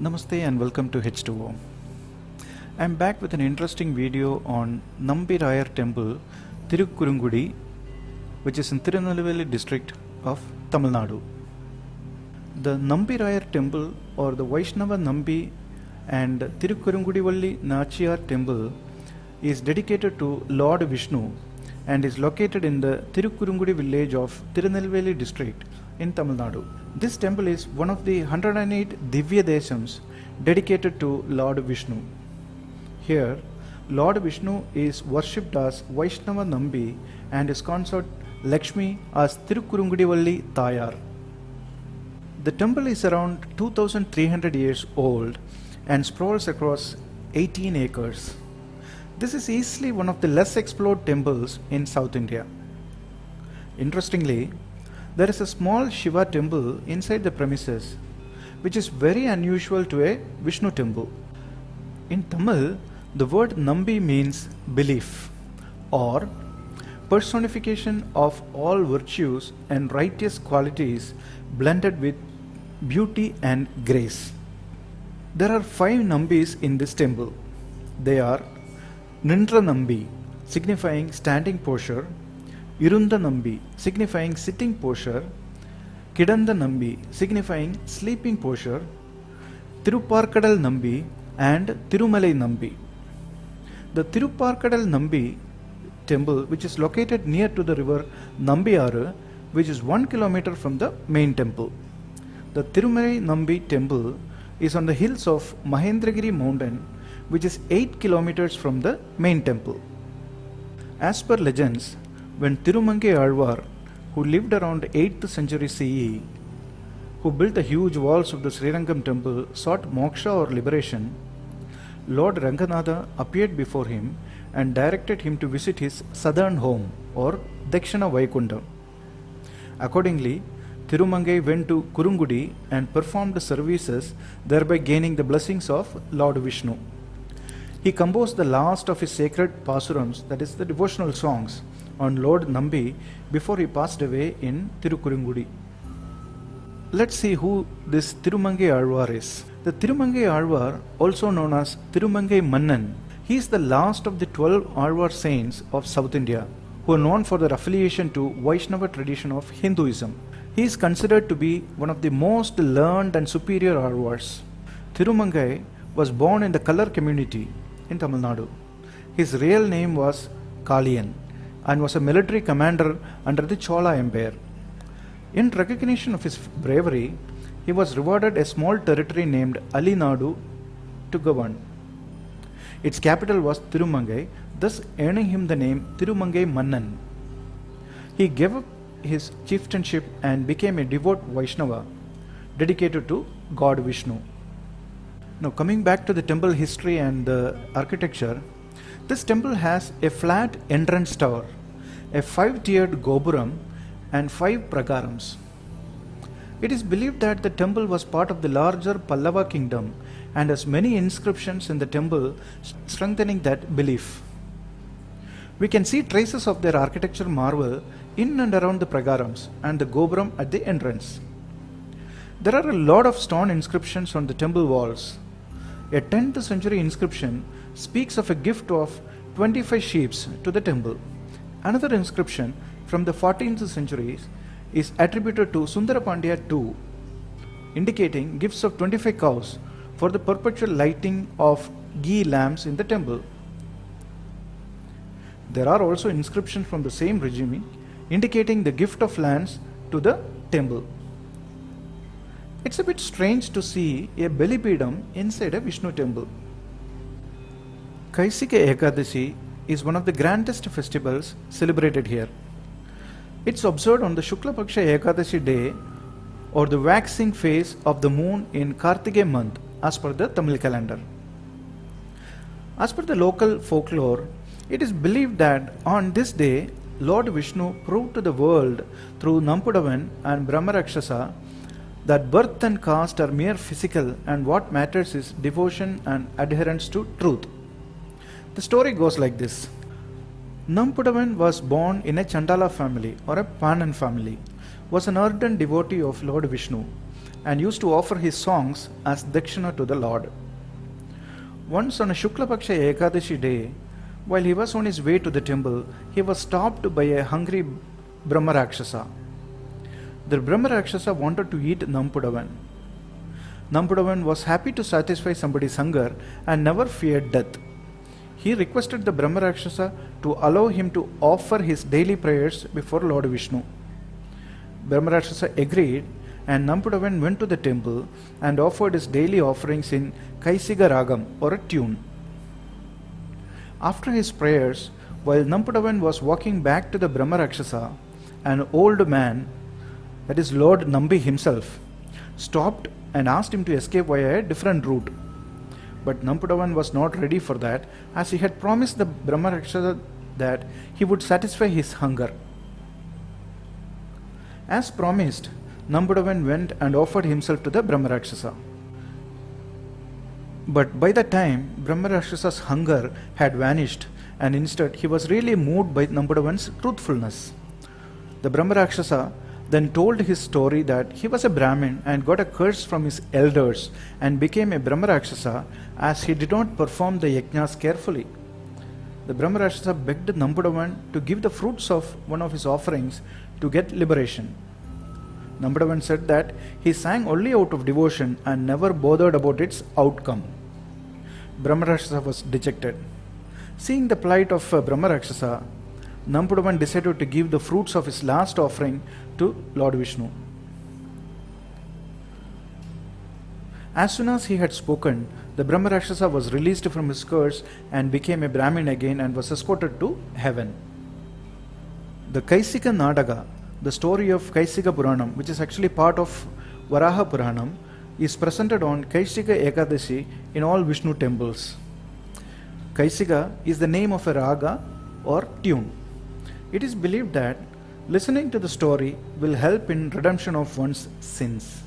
Namaste and welcome to H2O. I am back with an interesting video on Nambi Rayar Temple, Thirukurungudi, which is in Tirunelveli district of Tamilnadu. The Nambi Rayar Temple or the Vaishnava Nambi and Thirukurungudivalli Nachiyar Temple is dedicated to Lord Vishnu and is located in the Thirukurungudi village of Tirunelveli district in Tamilnadu. This temple is one of the 108 Divya Desams dedicated to Lord Vishnu. Here, Lord Vishnu is worshipped as Vaishnava Nambi and his consort Lakshmi as Thirukurungudivalli Thayaar. The temple is around 2300 years old and sprawls across 18 acres. This is easily one of the less explored temples in South India. Interestingly, there is a small Shiva temple inside the premises, which is very unusual to a Vishnu temple. In Tamil, the word Nambi means belief or personification of all virtues and righteous qualities blended with beauty and grace. There are 5 Nambis in this temple. They are Nindra Nambi, signifying standing posture, Irunda Nambi, signifying sitting posture, Kidanda Nambi, signifying sleeping posture, Thiruparkadal Nambi and Tirunelveli Nambi. The Thiruparkadal Nambi temple, which is located near to the river Nambiyaru, which is 1 kilometer from the main temple. The Tirunelveli Nambi temple is on the hills of Mahendragiri mountain, which is 8 kilometers from the main temple. As per legends, when Thirumangai, who lived around 8th century CE, who built the huge walls of the Srirangam temple, sought moksha or liberation, Lord Ranganatha appeared before him and directed him to visit his southern home or Dakshina Vaikuntam. Accordingly, Thirumangai went to Kurungudi and performed services, thereby gaining the blessings of Lord Vishnu. He composed the last of his sacred pasurams, that is the devotional songs, on Lord Nambi before he passed away in Thirukurungudi. Let's see who this Thirumangai is. The Thirumangai, also known as Thirumangai Mannan, he is the last of the 12 Alvar saints of South India, who are known for their affiliation to Vaishnava tradition of Hinduism. He is considered to be one of the most learned and superior Alvars. Thirumangai was born in the Color community in Tamil Nadu. His real name was Kaliyan and was a military commander under the Chola Empire. In recognition of his bravery, he was rewarded a small territory named Alinadu to govern. Its capital was Thirumangai, thus earning him the name Thirumangai Mannan. He gave up his chieftainship and became a devout Vaishnava dedicated to God Vishnu. Now, coming back to the temple history and the architecture, this temple has a flat entrance tower, a 5-tiered gopuram and 5 pragarams. It is believed that the temple was part of the larger Pallava kingdom and has many inscriptions in the temple strengthening that belief. We can see traces of their architecture marvel in and around the pragarams and the gopuram at the entrance. There are a lot of stone inscriptions on the temple walls. A 10th century inscription speaks of a gift of 25 sheep to the temple. Another inscription from the 14th century is attributed to Sundarapandya II, indicating gifts of 25 cows for the perpetual lighting of ghee lamps in the temple. There are also inscriptions from the same regime indicating the gift of lands to the temple. It's a bit strange to see a Balipidam inside a Vishnu temple. Kaisika Ekadashi is one of the grandest festivals celebrated here. It's observed on the Shukla Paksha Ekadashi day or the waxing phase of the moon in Kartige month as per the Tamil calendar. As per the local folklore, it is believed that on this day, Lord Vishnu proved to the world through Nampudavan and Brahma Rakshasa that birth and caste are mere physical and what matters is devotion and adherence to truth. The story goes like this. Nampudavan was born in a Chandala family or a Panan family, was an ardent devotee of Lord Vishnu and used to offer his songs as Dakshina to the Lord. Once on a Shukla Paksha Ekadashi day, while he was on his way to the temple, he was stopped by a hungry Brahma Rakshasa. The Brahma Rakshasa wanted to eat Nampudavan. Nampudavan was happy to satisfy somebody's hunger and never feared death. He requested the Brahma Rakshasa to allow him to offer his daily prayers before Lord Vishnu. Brahma Rakshasa agreed, and Nampudavan went to the temple and offered his daily offerings in Kaisiga Ragam, or a tune. After his prayers, while Nampudavan was walking back to the Brahma Rakshasa, an old man, that is Lord Nambi himself, stopped and asked him to escape via a different route. But Nampudavan was not ready for that, as he had promised the Brahma Rakshasa that he would satisfy his hunger. As promised, Nampudavan went and offered himself to the Brahma Rakshasa. But by that time, Brahma Rakshasa's hunger had vanished, and instead he was really moved by Nampudavan's truthfulness. The Brahma Rakshasa then told his story that he was a Brahmin and got a curse from his elders and became a Brahma Rakshasa as he did not perform the yajnas carefully. The Brahma Rakshasa begged Nampudavan to give the fruits of one of his offerings to get liberation. Nampudavan said that he sang only out of devotion and never bothered about its outcome. Brahma Rakshasa was dejected. Seeing the plight of Brahma Rakshasa, Nampudavan decided to give the fruits of his last offering to Lord Vishnu. As soon as he had spoken, the Brahma Rakshasa was released from his curse and became a Brahmin again and was escorted to heaven. The Kaisika Nadaga, the story of Kaisika Puranam, which is actually part of Varaha Puranam, is presented on Kaisika Ekadashi in all Vishnu temples. Kaisika is the name of a raga or tune. It is believed that listening to the story will help in redemption of one's sins.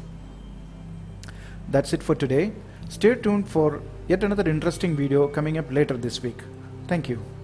That's it for today. Stay tuned for yet another interesting video coming up later this week. Thank you.